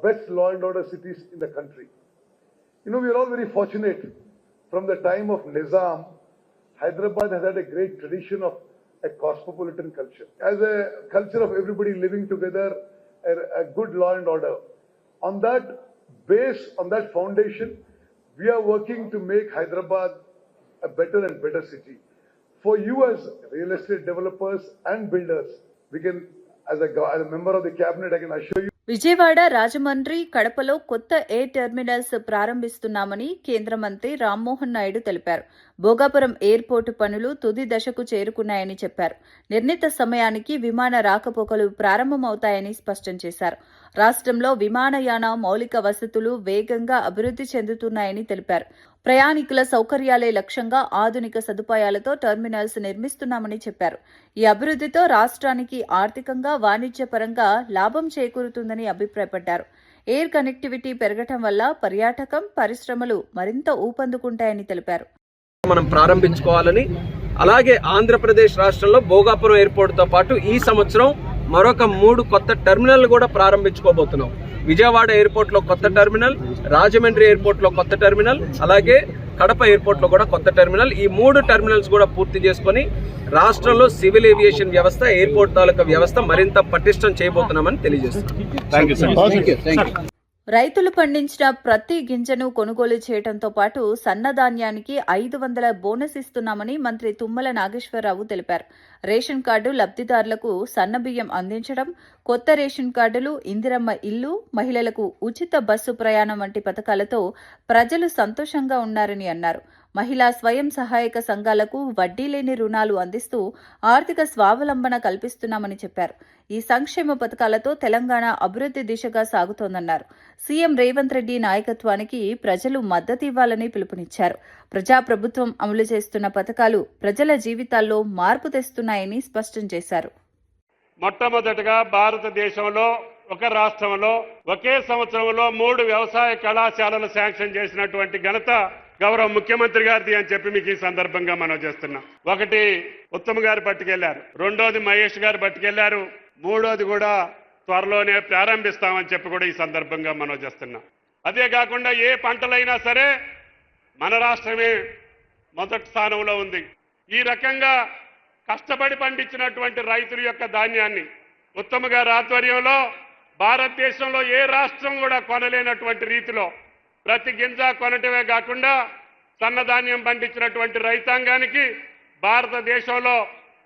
best law and order cities in the country. We are all very fortunate. From the time of Nizam, Hyderabad has had a great tradition of a cosmopolitan culture. As a culture of everybody living together, a good law and order. On that base, on that foundation, we are working to make Hyderabad a better and better city. For you as real estate developers and builders, we can, as a member of the cabinet, I can assure you. Vijayawada, Rajahmundry, కడపలో కొత్త air terminals ప్రారంభిస్తున్నామని కేంద్ర మంత్రి రామ్మోహన్ నాయుడు తెలిపారు. Bhogapuram airport పనులు తుది దశకు చేరుకున్నాయని చెప్పారు. నిర్ణీత సమయానికి విమాన రాకపోకలు ప్రారంభమవుతాయని స్పష్టం చేశారు. రాష్ట్రంలో విమానయాన మౌలిక వసతులు వేగంగా అభివృద్ధి చెందుతున్నాయని తెలిపారు. ప్రయాణికుల సౌకర్యాలే లక్ష్యంగా ఆధునిక సదుపాయాలతో టెర్మినల్స్ నిర్మిస్తున్నామని చెప్పారు. ఈ అభివృద్ధితో రాష్ట్రానికి ఆర్థికంగా, వాణిజ్యపరంగా లాభం చేకూరుతుందని అభిప్రాయపడ్డారు. ఎయిర్ కనెక్టివిటీ పెరగటం వల్ల పర్యాటకం, పరిశ్రమలు మరింత ఊపందుకుంటాయని తెలిపారు. మనం ప్రారంభించుకోవాలని, అలాగే ఆంధ్రప్రదేశ్ రాష్ట్రంలో భోగాపురం ఎయిర్పోర్ట్తో పాటు ఈ సంవత్సరం మరొక 3 కొత్త టెర్మినల్ కూడా ప్రారంభించుకోబోతున్నాం. విజయవాడ ఎయిర్పోర్ట్లో కొత్త టెర్మినల్, రాజమండ్రి ఎయిర్పోర్ట్లో కొత్త టెర్మినల్, అలాగే కడప ఎయిర్పోర్ట్లో కూడా కొత్త టెర్మినల్. ఈ 3 టెర్మినల్స్ కూడా పూర్తి చేసుకొని రాష్ట్రంలో సివిల్ ఏవియేషన్ వ్యవస్థ, ఎయిర్పోర్ట్ తాలూకా వ్యవస్థ మరింత పటిష్టం చేయబోతున్నామని తెలియజేస్తున్నాం. రైతులు పండించిన ప్రతి గింజను కొనుగోలు చేయడంతో పాటు సన్నధాన్యానికి 500 బోనస్ ఇస్తున్నామని మంత్రి తుమ్మల నాగేశ్వరరావు తెలిపారు. రేషన్ కార్డు లబ్ధిదారులకు సన్నబియ్యం అందించడం, కొత్త రేషన్ కార్డులు, ఇందిరమ్మ ఇల్లు, మహిళలకు ఉచిత బస్సు ప్రయాణం వంటి పథకాలతో ప్రజలు సంతోషంగా ఉన్నారని అన్నారు. మహిళా స్వయం సహాయక సంఘాలకు వడ్డీ లేని రుణాలు అందిస్తూ ఆర్థిక స్వావలంబన కల్పిస్తున్నామని చెప్పారు. ఈ సంక్షేమ పథకాలతో తెలంగాణ అభివృద్ధి దిశగా సాగుతోందన్నారు. సీఎం రేవంత్ రెడ్డి నాయకత్వానికి ప్రజలు మద్దతు ఇవ్వాలని పిలుపునిచ్చారు. ప్రజాప్రభుత్వం అమలు చేస్తున్న పథకాలు ప్రజల జీవితాల్లో మార్పు తెస్తున్నాయని స్పష్టం చేశారు. మొట్టమొదటగా భారతదేశంలో ఒక రాష్ట్రంలో ఒకే సంవత్సరంలో 3 వ్యవసాయ కళాశాలలు శాంక్షన్ చేసినటువంటి ఘనత గౌరవ ముఖ్యమంత్రి గారిది అని చెప్పి మీకు ఈ సందర్భంగా మనం చేస్తున్నాం. ఒకటి ఉత్తమ్ గారు పట్టుకెళ్లారు, రెండోది మహేష్ గారు పట్టుకెళ్లారు, మూడోది కూడా త్వరలోనే ప్రారంభిస్తామని చెప్పి కూడా ఈ సందర్భంగా మనం చేస్తున్నాం. అదే కాకుండా ఏ పంటలైనా సరే మన రాష్ట్రమే మొదటి స్థానంలో ఉంది. ఈ రకంగా కష్టపడి పండించినటువంటి రైతుల యొక్క ధాన్యాన్ని ఉత్తమ్ గారి ఆధ్వర్యంలో భారతదేశంలో ఏ రాష్ట్రం కూడా కొనలేనటువంటి రీతిలో ప్రతి గింజ కొనటమే కాకుండా సన్నధాన్యం పండించినటువంటి రైతాంగానికి భారతదేశంలో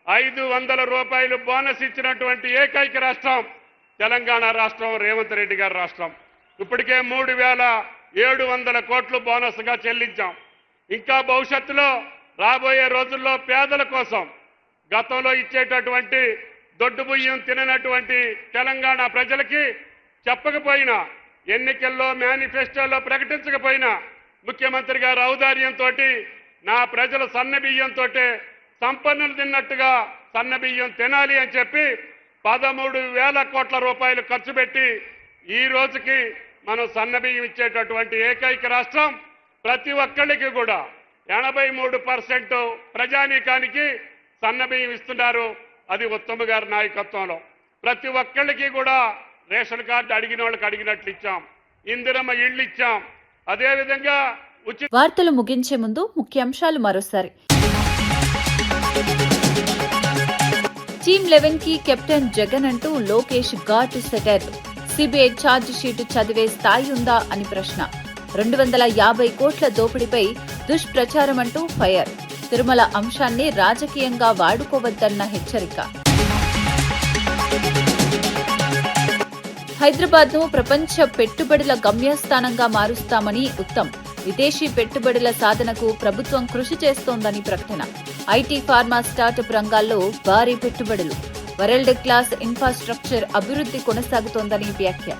500 రూపాయలు బోనస్ ఇచ్చినటువంటి ఏకైక రాష్ట్రం తెలంగాణ రాష్ట్రం, రేవంత్ రెడ్డి గారి రాష్ట్రం. ఇప్పటికే 3,700 కోట్లు బోనస్గా చెల్లించాం. ఇంకా భవిష్యత్తులో రాబోయే రోజుల్లో పేదల కోసం గతంలో ఇచ్చేటటువంటి దొడ్డు బియ్యం తిననటువంటి తెలంగాణ ప్రజలకి చెప్పకపోయినా, ఎన్నికల్లో మేనిఫెస్టోలో ప్రకటించకపోయినా ముఖ్యమంత్రి గారి ఔదార్యంతో నా ప్రజలు సన్న బియ్యంతో సంపన్నులు తిన్నట్టుగా సన్న బియ్యం తినాలి అని చెప్పి 13,000 కోట్ల రూపాయలు ఖర్చు పెట్టి ఈ రోజుకి మనం సన్న బియ్యం ఇచ్చేటటువంటి ఏకైక రాష్ట్రం. ప్రతి ఒక్కళ్ళకి కూడా 83% ప్రజానీకానికి సన్న బియ్యం ఇస్తున్నారు. అది ఉత్తమ్ గారి నాయకత్వంలో. ప్రతి ఒక్కళ్ళకి కూడా రేషన్ కార్డు అడిగిన వాళ్ళకి అడిగినట్లు ఇచ్చాం, ఇందిరమ్మ ఇళ్ళు ఇచ్చాం. అదేవిధంగా వార్తలు ముగించే ముందు ముఖ్యాంశాలు మరోసారి. టీమ్ 11 కి కెప్టెన్ జగన్ అంటూ లోకేష్ ఘాట్ సెటర్. సిబిఐ ఛార్జ్ షీటు చదివే స్థాయి ఉందా అని ప్రశ్న. 250 కోట్ల దోపిడీపై దుష్ప్రచారం అంటూ ఫైర్. తిరుమల అంశాన్ని రాజకీయంగా వాడుకోవద్దన్న హెచ్చరిక. హైదరాబాద్ ను ప్రపంచ పెట్టుబడుల గమ్యస్థానంగా మారుస్తామని ఉత్తమ్. విదేశీ పెట్టుబడుల సాధనకు ప్రభుత్వం కృషి చేస్తోందని ప్రకటన. ఐటీ, ఫార్మా, స్టార్టప్ రంగాల్లో భారీ పెట్టుబడులు. వరల్డ్ క్లాస్ ఇన్ఫ్రాస్ట్రక్చర్ అభివృద్ధి కొనసాగుతోందని వ్యాఖ్య.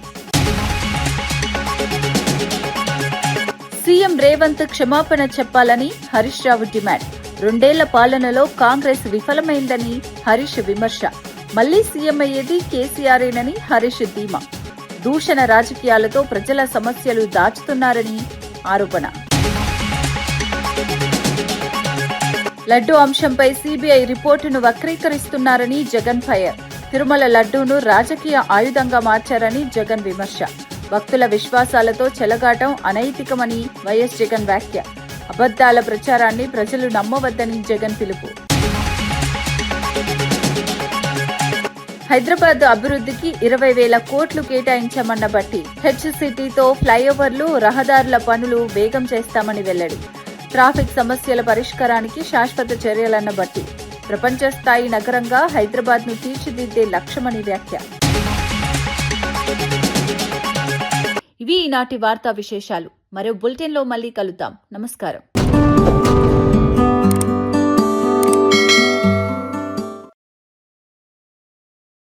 సీఎం రేవంత్ క్షమాపణ చెప్పాలని హరీష్ రావు డిమాండ్. 2 ఏళ్ల పాలనలో కాంగ్రెస్ విఫలమైందని హరీష్ విమర్శ. మళ్లీ సీఎం అయ్యేది కేసీఆరేనని హరీష్ ధీమా. దూషణ రాజకీయాలతో ప్రజల సమస్యలు దాచుతున్నారని ఆరోపణ. లడ్డూ అంశంపై సీబీఐ రిపోర్టును వక్రీకరిస్తున్నారని జగన్ ఫైర్. తిరుమల లడ్డూను రాజకీయ ఆయుధంగా మార్చారని జగన్ విమర్శ. భక్తుల విశ్వాసాలతో చెలగాటం అనైతికమని వైఎస్ జగన్ వ్యాఖ్య. అబద్దాల ప్రచారాన్ని ప్రజలు నమ్మవద్దని జగన్ పిలుపు. హైదరాబాద్ అభివృద్ధికి 20,000 కోట్లు కేటాయించామన్న బట్టి. హెచ్సిటీతో ఫ్లైఓవర్లు, రహదారుల పనులు వేగం చేస్తామని వెల్లడి. ట్రాఫిక్ సమస్యల పరిష్కారానికి శాశ్వత చర్యలన్న బట్టి. ప్రపంచ స్థాయి నగరంగా హైదరాబాద్ ను తీర్చిదిద్దే లక్ష్యమని వ్యాఖ్య. ఇవి ఈనాటి వార్తా విశేషాలు. మరో బులెటిన్లో మళ్లీ కలుద్దాం. నమస్కారం.